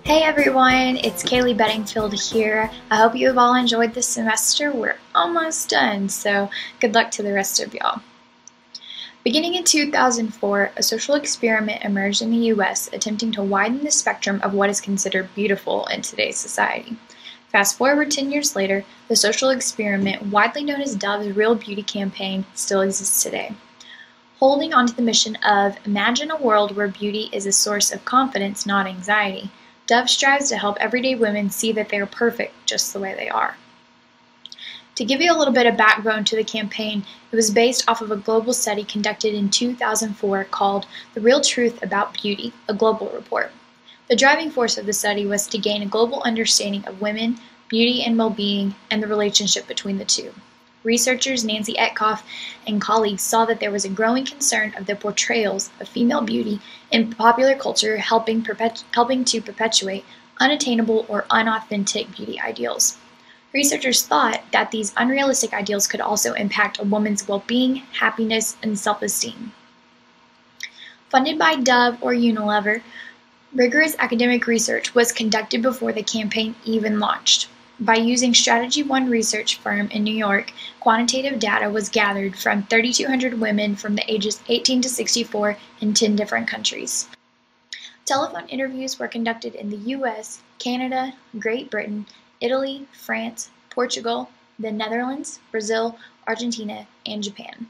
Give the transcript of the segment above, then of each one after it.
Hey everyone, it's Kaylee Bedingfield here. I hope you have all enjoyed this semester. We're almost done, so good luck to the rest of y'all. Beginning in 2004, a social experiment emerged in the US attempting to widen the spectrum of what is considered beautiful in today's society. Fast forward 10 years later, the social experiment, widely known as Dove's Real Beauty campaign, still exists today. Holding on to the mission of imagine a world where beauty is a source of confidence, not anxiety, Dove strives to help everyday women see that they are perfect just the way they are. To give you a little bit of backbone to the campaign, it was based off of a global study conducted in 2004 called The Real Truth About Beauty, a Global Report. The driving force of the study was to gain a global understanding of women, beauty and well-being, and the relationship between the two. Researchers Nancy Etcoff and colleagues saw that there was a growing concern of the portrayals of female beauty in popular culture helping to perpetuate unattainable or unauthentic beauty ideals. Researchers thought that these unrealistic ideals could also impact a woman's well-being, happiness, and self-esteem. Funded by Dove or Unilever, rigorous academic research was conducted before the campaign even launched. By using Strategy One research firm in New York, quantitative data was gathered from 3,200 women from the ages 18 to 64 in 10 different countries. Telephone interviews were conducted in the US, Canada, Great Britain, Italy, France, Portugal, the Netherlands, Brazil, Argentina, and Japan.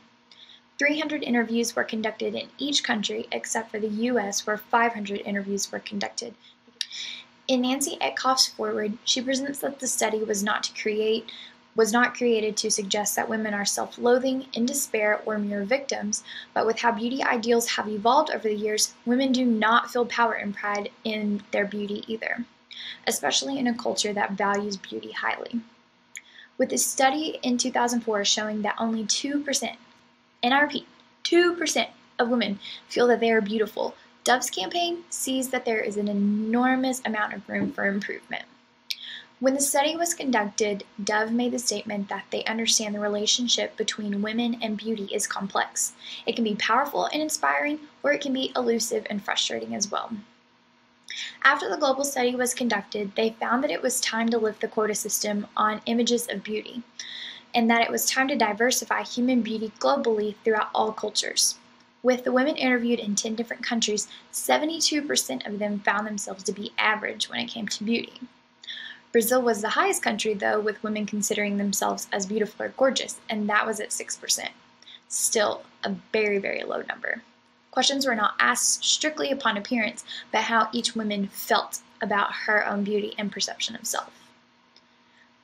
300 interviews were conducted in each country except for the US, where 500 interviews were conducted. In Nancy Etcoff's foreword, she presents that the study was not created to suggest that women are self-loathing, in despair, or mere victims, but with how beauty ideals have evolved over the years, women do not feel power and pride in their beauty either, especially in a culture that values beauty highly. With a study in 2004 showing that only 2%, and I repeat, 2% of women feel that they are beautiful, Dove's campaign sees that there is an enormous amount of room for improvement. When the study was conducted, Dove made the statement that they understand the relationship between women and beauty is complex. It can be powerful and inspiring, or it can be elusive and frustrating as well. After the global study was conducted, they found that it was time to lift the quota system on images of beauty, and that it was time to diversify human beauty globally throughout all cultures. With the women interviewed in 10 different countries, 72% of them found themselves to be average when it came to beauty. Brazil was the highest country, though, with women considering themselves as beautiful or gorgeous, and that was at 6%. Still a very, very low number. Questions were not asked strictly upon appearance, but how each woman felt about her own beauty and perception of self.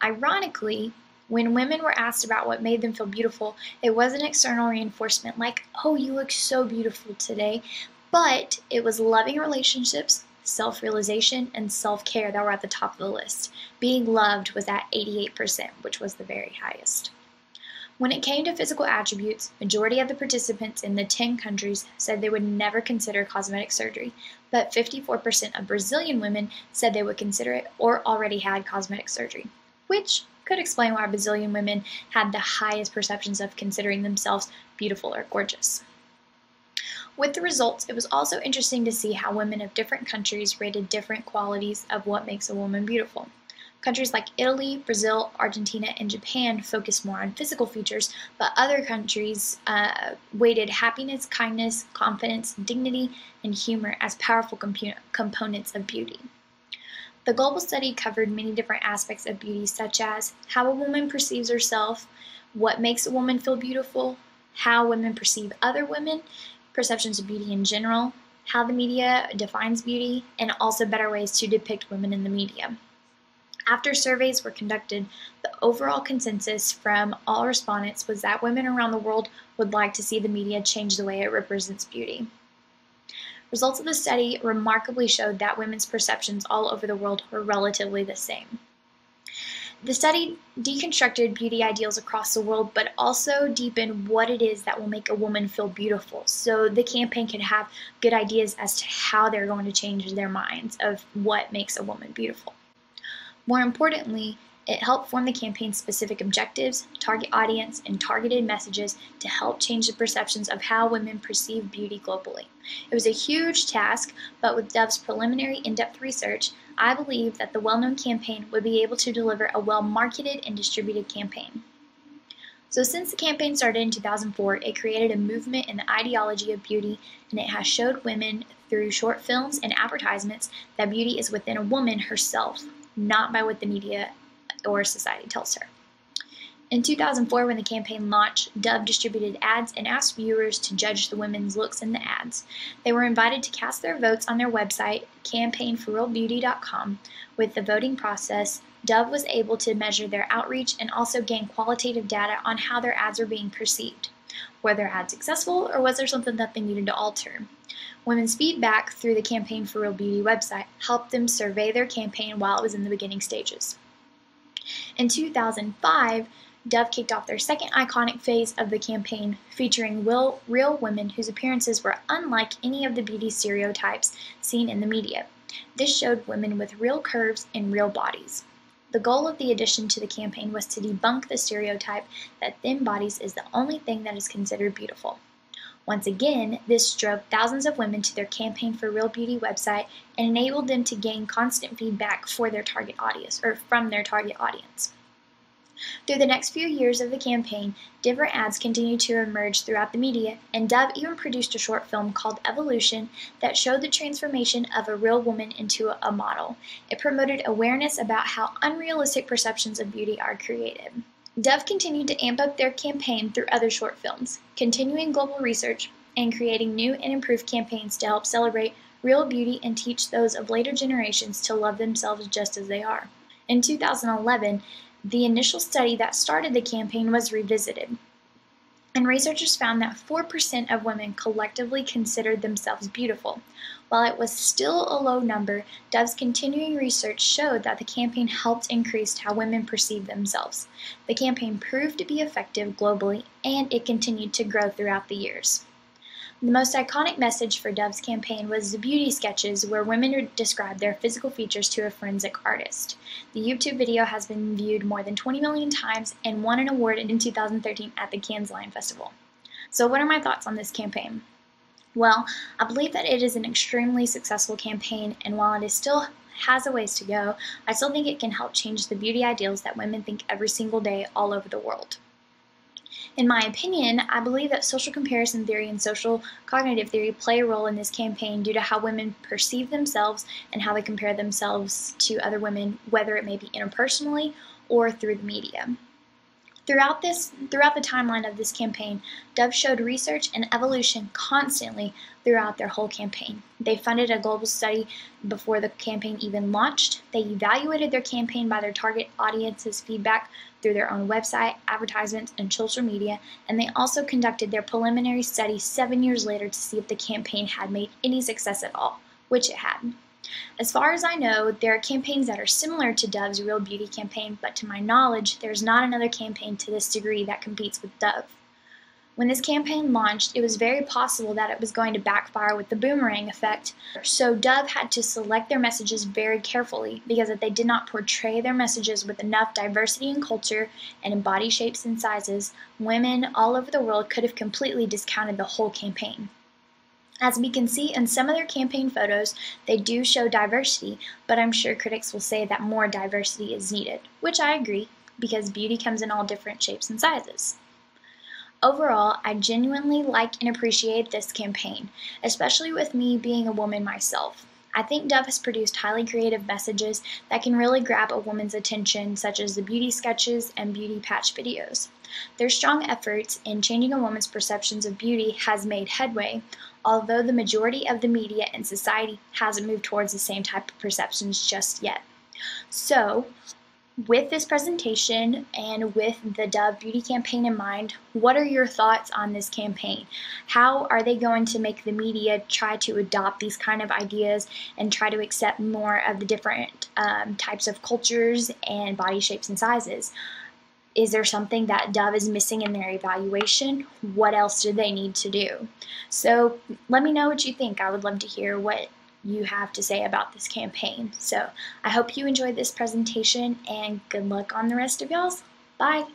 Ironically, when women were asked about what made them feel beautiful, it wasn't external reinforcement like, oh, you look so beautiful today, but it was loving relationships, self-realization, and self-care that were at the top of the list. Being loved was at 88%, which was the very highest. When it came to physical attributes, majority of the participants in the 10 countries said they would never consider cosmetic surgery, but 54% of Brazilian women said they would consider it or already had cosmetic surgery, which could explain why Brazilian women had the highest perceptions of considering themselves beautiful or gorgeous. With the results, it was also interesting to see how women of different countries rated different qualities of what makes a woman beautiful. Countries like Italy, Brazil, Argentina, and Japan focused more on physical features, but other countries weighted happiness, kindness, confidence, dignity, and humor as powerful components of beauty. The global study covered many different aspects of beauty, such as how a woman perceives herself, what makes a woman feel beautiful, how women perceive other women, perceptions of beauty in general, how the media defines beauty, and also better ways to depict women in the media. After surveys were conducted, the overall consensus from all respondents was that women around the world would like to see the media change the way it represents beauty. Results of the study remarkably showed that women's perceptions all over the world were relatively the same. The study deconstructed beauty ideals across the world, but also deepened what it is that will make a woman feel beautiful, so the campaign could have good ideas as to how they're going to change their minds of what makes a woman beautiful. More importantly, It helped form the campaign's specific objectives, target audience, and targeted messages to help change the perceptions of how women perceive beauty globally. It was a huge task, but with Dove's preliminary in-depth research, I believe that the well-known campaign would be able to deliver a well-marketed and distributed campaign. So since the campaign started in 2004, it created a movement in the ideology of beauty, and it has showed women through short films and advertisements that beauty is within a woman herself, not by what the media or society tells her. In 2004, when the campaign launched, Dove distributed ads and asked viewers to judge the women's looks in the ads. They were invited to cast their votes on their website, campaignforrealbeauty.com. With the voting process, Dove was able to measure their outreach and also gain qualitative data on how their ads were being perceived. Were their ads successful, or was there something that they needed to alter? Women's feedback through the Campaign for Real Beauty website helped them survey their campaign while it was in the beginning stages. In 2005, Dove kicked off their second iconic phase of the campaign, featuring real women whose appearances were unlike any of the beauty stereotypes seen in the media. This showed women with real curves and real bodies. The goal of the addition to the campaign was to debunk the stereotype that thin bodies is the only thing that is considered beautiful. Once again, this drove thousands of women to their Campaign for Real Beauty website and enabled them to gain constant feedback for their target audience, or from their target audience. Through the next few years of the campaign, different ads continued to emerge throughout the media, and Dove even produced a short film called Evolution that showed the transformation of a real woman into a model. It promoted awareness about how unrealistic perceptions of beauty are created. Dove continued to amp up their campaign through other short films, continuing global research, and creating new and improved campaigns to help celebrate real beauty and teach those of later generations to love themselves just as they are. In 2011, the initial study that started the campaign was revisited, and researchers found that 4% of women collectively considered themselves beautiful. While it was still a low number, Dove's continuing research showed that the campaign helped increase how women perceive themselves. The campaign proved to be effective globally, and it continued to grow throughout the years. The most iconic message for Dove's campaign was the beauty sketches, where women described their physical features to a forensic artist. The YouTube video has been viewed more than 20 million times and won an award in 2013 at the Cannes Lion Festival. So what are my thoughts on this campaign? Well, I believe that it is an extremely successful campaign, and while it still has a ways to go, I still think it can help change the beauty ideals that women think every single day all over the world. In my opinion, I believe that social comparison theory and social cognitive theory play a role in this campaign due to how women perceive themselves and how they compare themselves to other women, whether it may be interpersonally or through the media. Throughout the timeline of this campaign, Dove showed research and evolution constantly throughout their whole campaign. They funded a global study before the campaign even launched. They evaluated their campaign by their target audience's feedback through their own website, advertisements, and social media, and they also conducted their preliminary study 7 years later to see if the campaign had made any success at all, which it had. As far as I know, there are campaigns that are similar to Dove's Real Beauty campaign, but to my knowledge, there's not another campaign to this degree that competes with Dove. When this campaign launched, it was very possible that it was going to backfire with the boomerang effect, so Dove had to select their messages very carefully, because if they did not portray their messages with enough diversity in culture and in body shapes and sizes, women all over the world could have completely discounted the whole campaign. As we can see in some of their campaign photos, they do show diversity, but I'm sure critics will say that more diversity is needed, which I agree, because beauty comes in all different shapes and sizes. Overall, I genuinely like and appreciate this campaign, especially with me being a woman myself. I think Dove has produced highly creative messages that can really grab a woman's attention, such as the beauty sketches and beauty patch videos. Their strong efforts in changing a woman's perceptions of beauty has made headway, although the majority of the media and society hasn't moved towards the same type of perceptions just yet. So, with this presentation and with the Dove Beauty campaign in mind, what are your thoughts on this campaign? How are they going to make the media try to adopt these kind of ideas and try to accept more of the different types of cultures and body shapes and sizes? Is there something that Dove is missing in their evaluation? What else do they need to do? So let me know what you think. I would love to hear what you have to say about this campaign. So I hope you enjoyed this presentation, and good luck on the rest of y'all's. Bye!